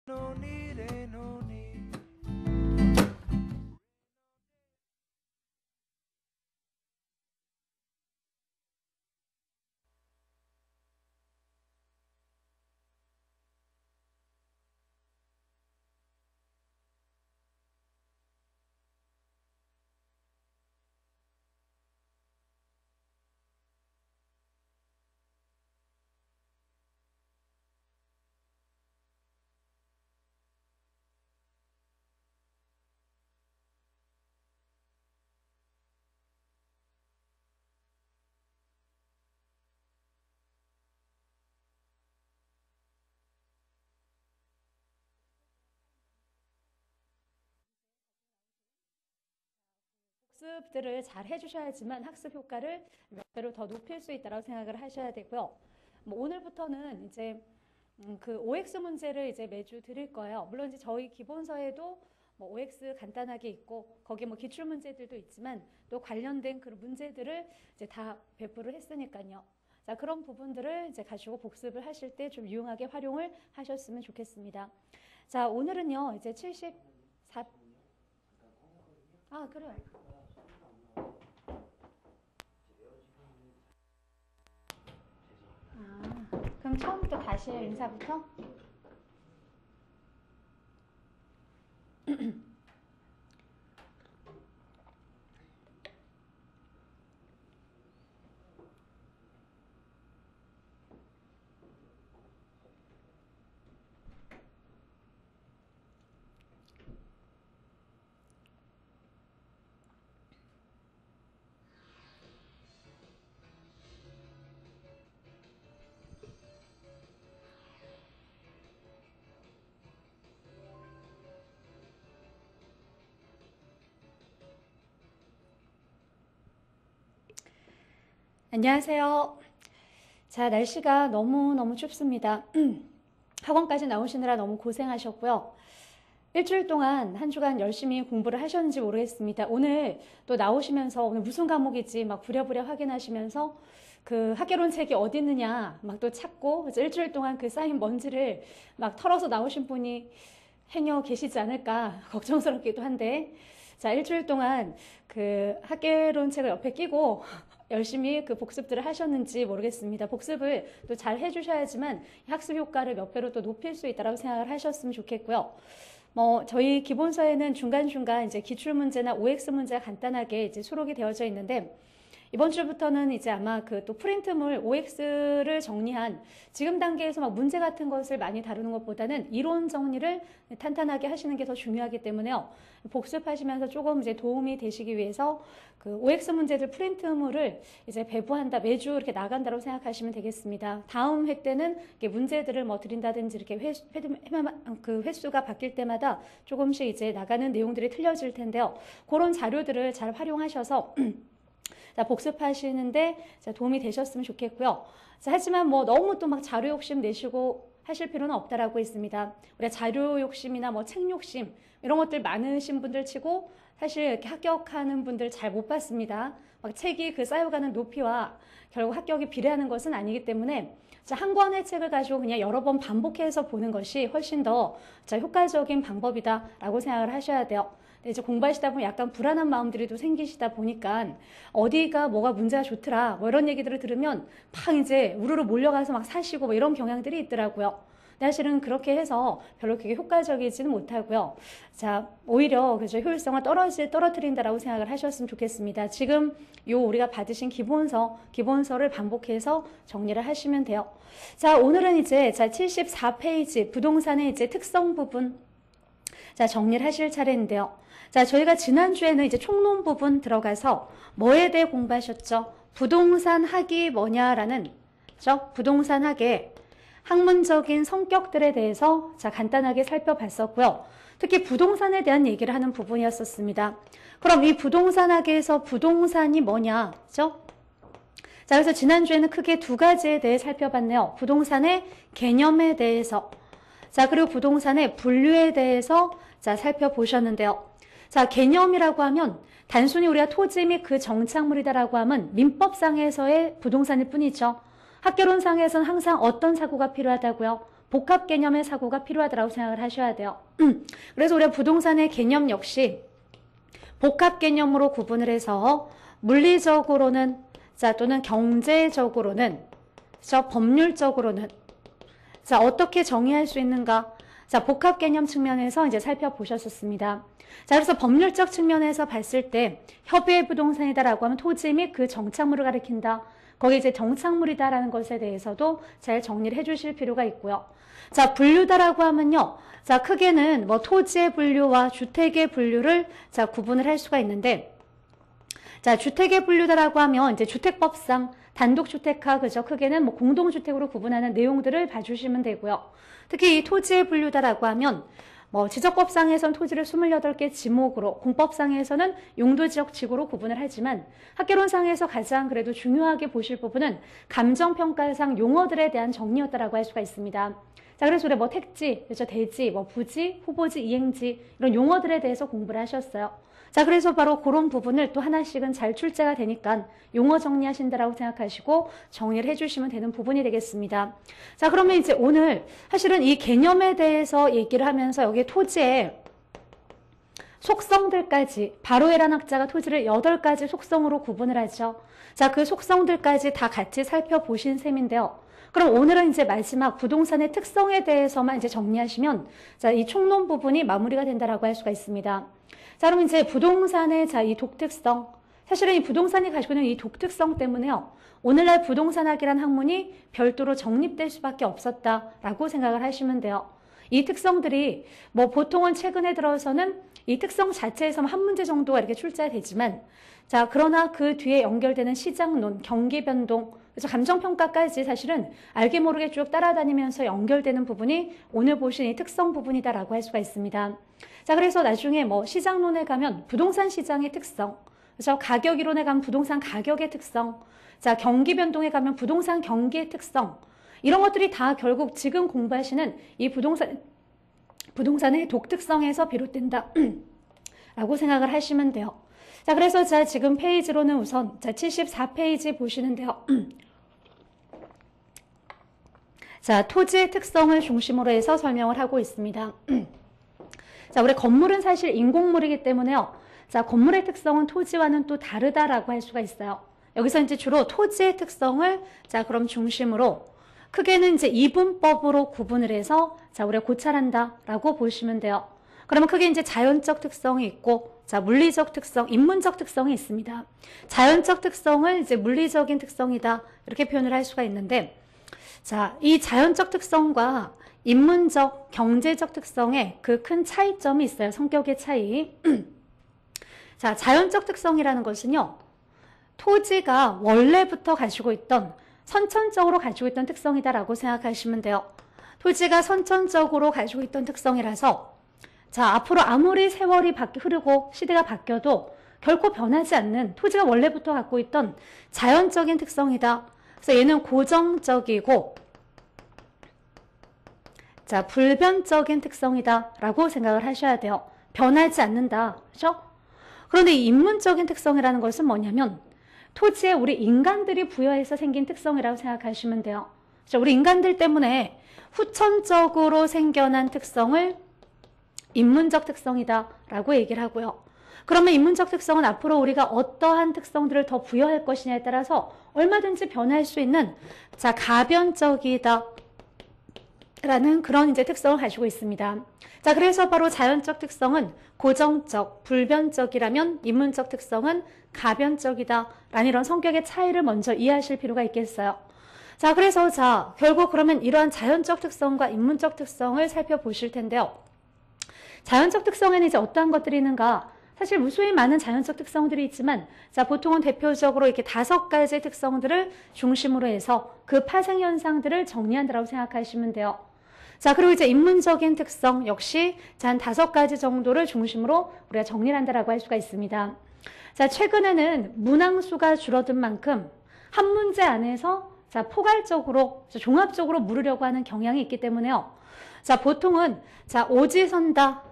No need, ain't no need. 복습들을 잘 해주셔야지만 학습 효과를 몇 배로 더 높일 수 있다고 생각을 하셔야 되고요. 뭐 오늘부터는 이제 그 OX 문제를 이제 매주 드릴 거예요. 물론 이제 저희 기본서에도 뭐 OX 간단하게 있고 거기 뭐 기출 문제들도 있지만 또 관련된 그런 문제들을 이제 다 배포를 했으니까요. 자, 그런 부분들을 이제 가지고 복습을 하실 때 좀 유용하게 활용을 하셨으면 좋겠습니다. 자, 오늘은요, 이제 74, 그래요. 그럼 처음부터 다시 해요, 인사부터? 안녕하세요. 자, 날씨가 너무너무 춥습니다. 학원까지 나오시느라 너무 고생하셨고요. 일주일 동안 한 주간 열심히 공부를 하셨는지 모르겠습니다. 오늘 또 나오시면서 오늘 무슨 과목이지 막 부랴부랴 확인하시면서 그 학개론 책이 어디 있느냐 막 또 찾고 그래서 일주일 동안 그 쌓인 먼지를 막 털어서 나오신 분이 행여 계시지 않을까 걱정스럽기도 한데, 자, 일주일 동안 그 학개론 책을 옆에 끼고 열심히 그 복습들을 하셨는지 모르겠습니다. 복습을 또 잘 해주셔야지만 학습 효과를 몇 배로 또 높일 수 있다고 생각을 하셨으면 좋겠고요. 뭐 저희 기본서에는 중간중간 이제 기출문제나 OX 문제가 간단하게 이제 수록이 되어져 있는데, 이번 주부터는 이제 아마 그 또 프린트물 OX를 정리한 지금 단계에서 막 문제 같은 것을 많이 다루는 것보다는 이론 정리를 탄탄하게 하시는 게 더 중요하기 때문에요. 복습하시면서 조금 이제 도움이 되시기 위해서 그 OX 문제들 프린트물을 이제 배부한다, 매주 이렇게 나간다고 생각하시면 되겠습니다. 다음 회 때는 문제들을 뭐 드린다든지 이렇게 그 횟수가 바뀔 때마다 조금씩 이제 나가는 내용들이 틀려질 텐데요. 그런 자료들을 잘 활용하셔서 자, 복습하시는데 도움이 되셨으면 좋겠고요. 자, 하지만 뭐 너무 또 막 자료 욕심 내시고 하실 필요는 없다라고 했습니다. 우리가 자료 욕심이나 뭐 책 욕심 이런 것들 많으신 분들 치고 사실 이렇게 합격하는 분들 잘 못 봤습니다. 막 책이 그 쌓여가는 높이와 결국 합격이 비례하는 것은 아니기 때문에 자, 한 권의 책을 가지고 그냥 여러 번 반복해서 보는 것이 훨씬 더 자, 효과적인 방법이다라고 생각을 하셔야 돼요. 이제 공부하시다 보면 약간 불안한 마음들이 또 생기시다 보니까 어디가 뭐가 문제가 좋더라 뭐 이런 얘기들을 들으면 막 이제 우르르 몰려가서 막 사시고 뭐 이런 경향들이 있더라고요. 사실은 그렇게 해서 별로 그게 효과적이지는 못하고요. 자, 오히려 그죠, 효율성을 떨어뜨린다라고 생각을 하셨으면 좋겠습니다. 지금 우리가 받으신 기본서를 반복해서 정리를 하시면 돼요. 자, 오늘은 이제 자 74페이지 부동산의 이제 특성 부분 자 정리를 하실 차례인데요. 자, 저희가 지난주에는 이제 총론 부분 들어가서 뭐에 대해 공부하셨죠? 부동산 학이 뭐냐라는 부동산 학의 학문적인 성격들에 대해서 자 간단하게 살펴봤었고요. 특히 부동산에 대한 얘기를 하는 부분이었었습니다. 그럼 이 부동산 학에서 부동산이 뭐냐? 자, 그래서 지난주에는 크게 두 가지에 대해 살펴봤네요. 부동산의 개념에 대해서, 자, 그리고 부동산의 분류에 대해서 자 살펴보셨는데요. 자, 개념이라고 하면 단순히 우리가 토지 및 그 정착물이다라고 하면 민법상에서의 부동산일 뿐이죠. 학개론상에서는 항상 어떤 사고가 필요하다고요? 복합 개념의 사고가 필요하다고 생각을 하셔야 돼요. 그래서 우리가 부동산의 개념 역시 복합 개념으로 구분을 해서 물리적으로는 자 또는 경제적으로는 법률적으로는 자 어떻게 정의할 수 있는가? 자 복합 개념 측면에서 이제 살펴보셨었습니다. 자 그래서 법률적 측면에서 봤을 때 협의의 부동산이다라고 하면 토지 및 그 정착물을 가리킨다. 거기 이제 정착물이다라는 것에 대해서도 잘 정리를 해주실 필요가 있고요. 자 분류다라고 하면요. 자 크게는 뭐 토지의 분류와 주택의 분류를 자 구분을 할 수가 있는데 자 주택의 분류다라고 하면 이제 주택법상 단독주택화 그죠? 크게는 뭐 공동주택으로 구분하는 내용들을 봐주시면 되고요. 특히 이 토지의 분류다라고 하면 뭐 지적법상에서는 토지를 28개 지목으로 공법상에서는 용도지역지구로 구분을 하지만 학개론상에서 가장 그래도 중요하게 보실 부분은 감정평가상 용어들에 대한 정리였다라고 할 수가 있습니다. 자 그래서 우리 뭐 택지, 그렇죠? 대지, 뭐 부지, 후보지, 이행지 이런 용어들에 대해서 공부를 하셨어요. 자 그래서 바로 그런 부분을 또 하나씩은 잘 출제가 되니까 용어 정리하신다라고 생각하시고 정리를 해주시면 되는 부분이 되겠습니다. 자 그러면 이제 오늘 사실은 이 개념에 대해서 얘기를 하면서 여기 토지의 속성들까지 바로에란 학자가 토지를 8가지 속성으로 구분을 하죠. 자 그 속성들까지 다 같이 살펴보신 셈인데요. 그럼 오늘은 이제 마지막 부동산의 특성에 대해서만 이제 정리하시면 자 이 총론 부분이 마무리가 된다라고 할 수가 있습니다. 자, 그럼 이제 부동산의 자, 이 독특성. 사실은 이 부동산이 가지고 있는 이 독특성 때문에요. 오늘날 부동산학이라는 학문이 별도로 정립될 수밖에 없었다라고 생각을 하시면 돼요. 이 특성들이 뭐 보통은 최근에 들어서는 이 특성 자체에서 한 문제 정도가 이렇게 출제되지만 자, 그러나 그 뒤에 연결되는 시장론, 경기 변동, 그래서 감정평가까지 사실은 알게 모르게 쭉 따라다니면서 연결되는 부분이 오늘 보신 이 특성 부분이다라고 할 수가 있습니다. 자, 그래서 나중에 뭐 시장론에 가면 부동산 시장의 특성, 그래서 가격 이론에 가면 부동산 가격의 특성, 자, 경기 변동에 가면 부동산 경기의 특성, 이런 것들이 다 결국 지금 공부하시는 이 부동산의 독특성에서 비롯된다. 라고 생각을 하시면 돼요. 자, 그래서 자, 지금 페이지로는 우선 자, 74페이지 보시는데요. 자, 토지의 특성을 중심으로 해서 설명을 하고 있습니다. 자, 우리 건물은 사실 인공물이기 때문에요. 자, 건물의 특성은 토지와는 또 다르다라고 할 수가 있어요. 여기서 이제 주로 토지의 특성을 자, 그럼 중심으로 크게는 이제 이분법으로 구분을 해서 자, 우리가 고찰한다라고 보시면 돼요. 그러면 크게 이제 자연적 특성이 있고 자, 물리적 특성, 인문적 특성이 있습니다. 자연적 특성을 이제 물리적인 특성이다 이렇게 표현을 할 수가 있는데 자, 이 자연적 특성과 인문적, 경제적 특성에 그 큰 차이점이 있어요. 성격의 차이. 자, 자연적 특성이라는 것은요. 토지가 원래부터 가지고 있던 선천적으로 가지고 있던 특성이다라고 생각하시면 돼요. 토지가 선천적으로 가지고 있던 특성이라서 자, 앞으로 아무리 세월이 흐르고 시대가 바뀌어도 결코 변하지 않는 토지가 원래부터 갖고 있던 자연적인 특성이다. 그래서 얘는 고정적이고 자, 불변적인 특성이다 라고 생각을 하셔야 돼요. 변하지 않는다. 그렇죠? 그런데 이 인문적인 특성이라는 것은 뭐냐면 토지에 우리 인간들이 부여해서 생긴 특성이라고 생각하시면 돼요. 그렇죠? 우리 인간들 때문에 후천적으로 생겨난 특성을 인문적 특성이다 라고 얘기를 하고요. 그러면 인문적 특성은 앞으로 우리가 어떠한 특성들을 더 부여할 것이냐에 따라서 얼마든지 변할 수 있는 자, 가변적이다 라는 그런 이제 특성을 가지고 있습니다. 자, 그래서 바로 자연적 특성은 고정적, 불변적이라면 인문적 특성은 가변적이다 라는 이런 성격의 차이를 먼저 이해하실 필요가 있겠어요. 자, 그래서 자, 결국 그러면 이러한 자연적 특성과 인문적 특성을 살펴보실 텐데요. 자연적 특성에는 이제 어떠한 것들이 있는가? 사실 무수히 많은 자연적 특성들이 있지만 자, 보통은 대표적으로 이렇게 5가지의 특성들을 중심으로 해서 그 파생 현상들을 정리한다고 생각하시면 돼요. 자, 그리고 이제 인문적인 특성 역시 자, 한 5가지 정도를 중심으로 우리가 정리를 한다고 할 수가 있습니다. 자, 최근에는 문항수가 줄어든 만큼 한 문제 안에서 자, 포괄적으로 종합적으로 물으려고 하는 경향이 있기 때문에요. 자, 보통은 자, 오지선다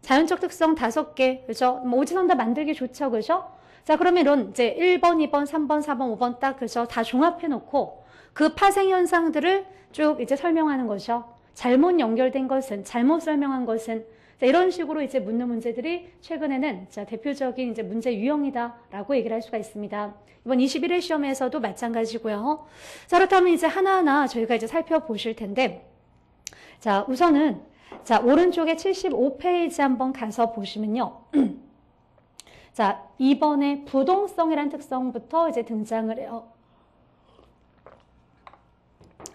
자연적 특성 5개, 그죠? 뭐 오지선다 만들기 좋죠, 그죠? 자, 그러면 이런 이제 1번, 2번, 3번, 4번, 5번 딱, 그죠? 다 종합해 놓고 그 파생 현상들을 쭉 이제 설명하는 거죠. 잘못 연결된 것은, 잘못 설명한 것은, 자, 이런 식으로 이제 묻는 문제들이 최근에는 자, 대표적인 이제 문제 유형이다라고 얘기를 할 수가 있습니다. 이번 21회 시험에서도 마찬가지고요. 자, 그렇다면 이제 하나하나 저희가 이제 살펴보실 텐데, 자, 우선은 자, 오른쪽에 75페이지 한번 가서 보시면요. 자, 2번에 부동성이라는 특성부터 이제 등장을 해요.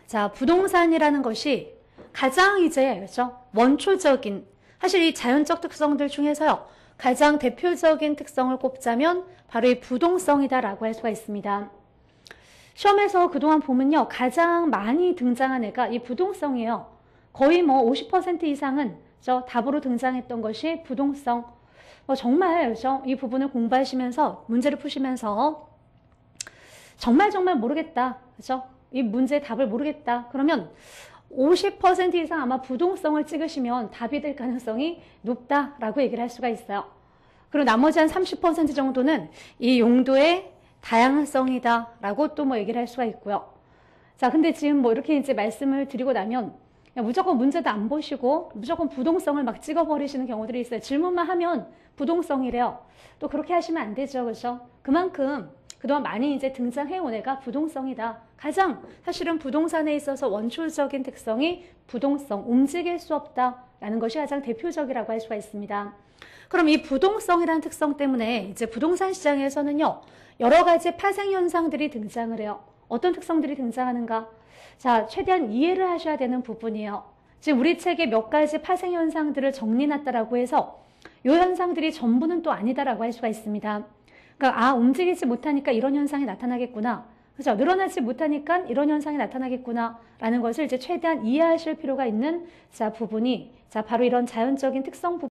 자, 부동산이라는 것이 가장 이제, 그렇죠? 원초적인, 사실 이 자연적 특성들 중에서요, 가장 대표적인 특성을 꼽자면 바로 이 부동성이다라고 할 수가 있습니다. 시험에서 그동안 보면요, 가장 많이 등장한 애가 이 부동성이에요. 거의 뭐 50% 이상은 저 답으로 등장했던 것이 부동성. 정말 그렇죠? 이 부분을 공부하시면서 문제를 푸시면서 정말 모르겠다, 그렇죠? 이 문제의 답을 모르겠다. 그러면 50% 이상 아마 부동성을 찍으시면 답이 될 가능성이 높다라고 얘기를 할 수가 있어요. 그리고 나머지 한 30% 정도는 이 용도의 다양성이다라고 또 뭐 얘기를 할 수가 있고요. 자, 근데 지금 뭐 이렇게 이제 말씀을 드리고 나면 무조건 문제도 안 보시고 무조건 부동성을 막 찍어버리시는 경우들이 있어요. 질문만 하면 부동성이래요. 또 그렇게 하시면 안 되죠. 그렇죠? 그만큼 그동안 많이 이제 등장해온 애가 부동성이다. 가장 사실은 부동산에 있어서 원초적인 특성이 부동성, 움직일 수 없다라는 것이 가장 대표적이라고 할 수가 있습니다. 그럼 이 부동성이라는 특성 때문에 이제 부동산 시장에서는요, 여러 가지 파생 현상들이 등장을 해요. 어떤 특성들이 등장하는가? 자, 최대한 이해를 하셔야 되는 부분이에요. 지금 우리 책에 몇 가지 파생 현상들을 정리해놨다라고 해서 이 현상들이 전부는 또 아니다라고 할 수가 있습니다. 그러니까 움직이지 못하니까 이런 현상이 나타나겠구나. 그렇죠? 늘어나지 못하니까 이런 현상이 나타나겠구나 라는 것을 이제 최대한 이해하실 필요가 있는 자 부분이 자 바로 이런 자연적인 특성 부분